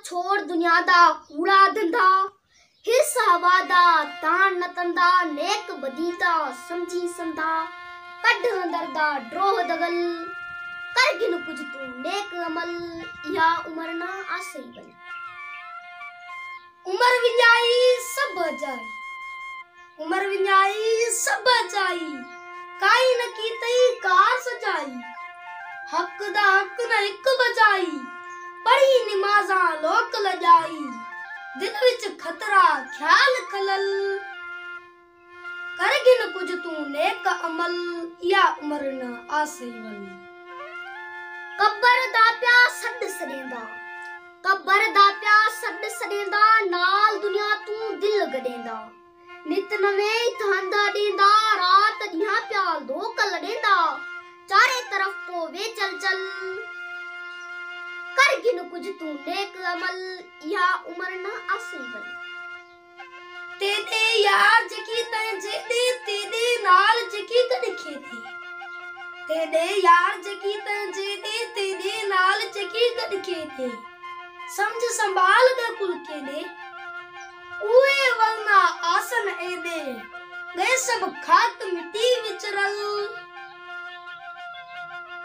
छोड़ दुनिया दा कूड़ा धंधा, हिस हवा दा तान नतंदा, नेक बदी दा समझी संधा, कढ़ अंदर दा ड्रोह दगल, कर गिन कुछ तू नेक अमल, या उमर ना आसई बन। उमर विन्याई सब बजाई, उमर विन्याई सब बजाई, काई न कीतई कार सजाई, हक दा हक न एक बजाई, पढ़ी निमाजा लोक लजाई, दिल विच खतरा ख्याल खलल, कर गिन कुछ तू नेक अमल, या उमर न आसई बन। कब्र दा प्या सड सडेंदा, कब्र दा प्या सड सडेंदा, नाल दुनिया तू दिल गडेंदा, नित नवें थांदा डेंदा, रात दियां प्याल दो कल डेंदा, चारे तरफ पोवे चल चल, कर गिन कुछ तू नेक अमल, या उमर ना आसई बन। तेदे यार जकी तैं जेदे, तेदे नाल जकी कद खेती, तेदे यार जकी तैं जेदे, तेदे नाल जकी कद खेती, समझ संभाल गए कुल के दे, उए वलना आसन एदे, गए सब खाक मिट्टी विच रल,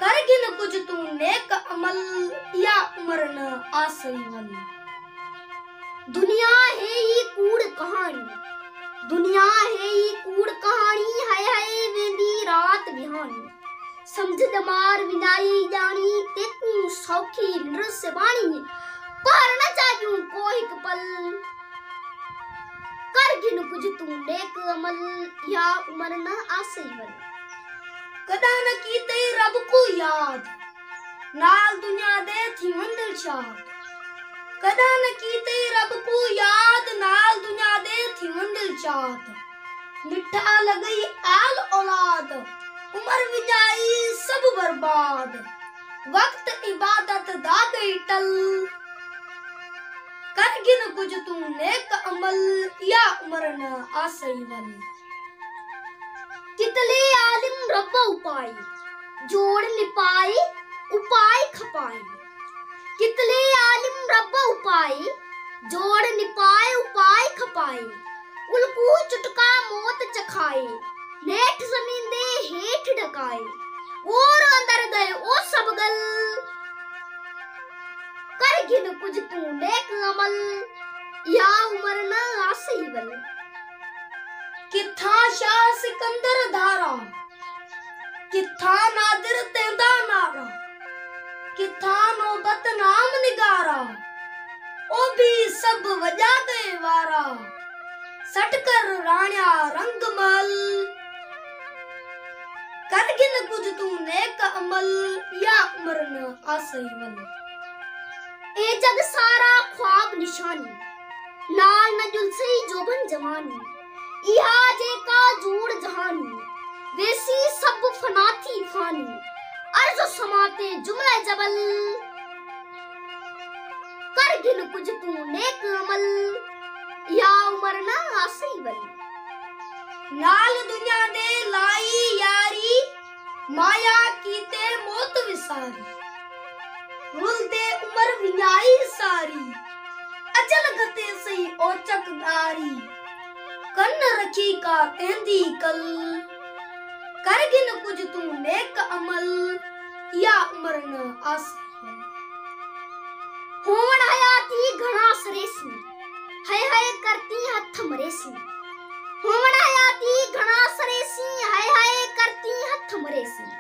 कर गिन कुछ तू नेक अमल, या उमर न आसई बन। दुनिया है ही कूड़ कहानी, दुनिया है ही कूड़ कहानी, हाय हाय वेंदी रात बिहानी, समझ दमार विनाई जानी, तेकू सौखी नृस्य बाणी, पर न चाहिए को एक पल, कर गिन कुछ तू नेक अमल, या उमर न आसई बन। कदा न कीते रब को याद, नाल दुनिया दे थी मंदिर शाद, कदा न कीते रब को याद, नाल दुनिया दे थी मंदिर शाद, मिठा लगई आल औलाद, उमर विजाई सब बर्बाद, वक्त इबादत दा गई टल, कर गिन कुछ तू नेक अमल, या उमर न आसई बन। कितले आलिम रब उपाय, जोड़ निपाए उपाय खपाए, कितले आलिम रब उपाय, जोड़ निपाए उपाय खपाए, उल्कू चुटका मौत चखाए, नेठ जमीन दे हेठ ढकाए, और अंदर गए ओ सब गल, कर गिन कुछ तू नेक अमल, या उमर न आसई बन। किथा शाह सिकंदर धारा, किथा नादिर तेंदा नारा, किथा नौबत नाम निगारा, ओ भी सब वजा गए वारा, सटकर राणा रंगमल, कर गिन कुछ तू नेक अमल, या उमर न आसई बन। ए जग सारा ख्वाब निशानी, नाल न जुलसी जोबन जवानी, इहा जेका जूड़ जहानी, वैसी सब फना थी फानी, अर्ज समाते जुमला जबल, कर गिन कुछ तू नेक अमल, या उमर ना आसई बन। नाल दुनिया दे लाई यारी, माया कीते मौत विसारी, रुल दे उमर विन्याई सारी, अजल गते सही ओचक दारी, कन्न रखी का तेंदी कल, कर गिन कुछ तू नेक अमल, या उमर न आसई बन। होवण हयाती घना सरेसी, हाय हाय करती हथ मरेसी, होवण हयाती घना सरेसी, हाय हाय करती हथ मरेसी,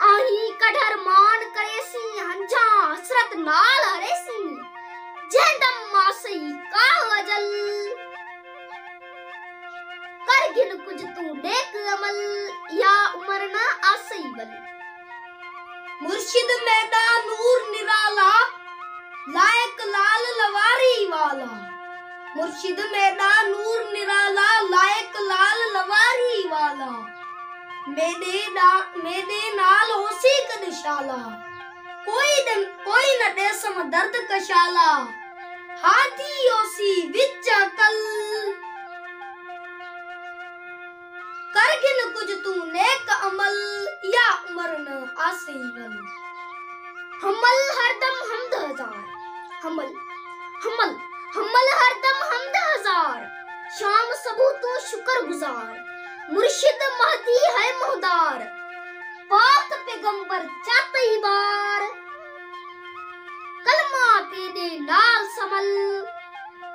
आही कढ़र मान करेसी, हंझा हसरत नाल हरेसी, जेंदम मासई का वजल, कर गिन कुछ तू नेक अमल, या उमर ना आसई बन। मुर्शिद मैदा नूर निराला, लायक लाल लवारी वाला, मुर्शिद मैदा नूर निराला, लायक लाल लवारी वाला, मेदे नाल होसी कदशाला, कोई न देसम दर्द कशाला, हाथी होसी विच कल, कर गिन कुछ तू नेक अमल, या उमर न आसई बन। हमल हरदम हमद हजार, हमल हमल हमल हरदम हमद हजार, शाम सबू तू शुक्र गुजार, मुर्शिद महदी है मुहदार, पाक पैगंबर चाहते बार, कलमा तेरे नाल समल,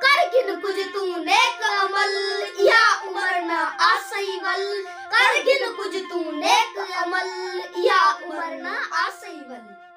कर गिन कुछ तू नेक अमल, या उमर ना आसई वल, कर गिन कुछ तू नेक अमल, या उमर ना आसई वल।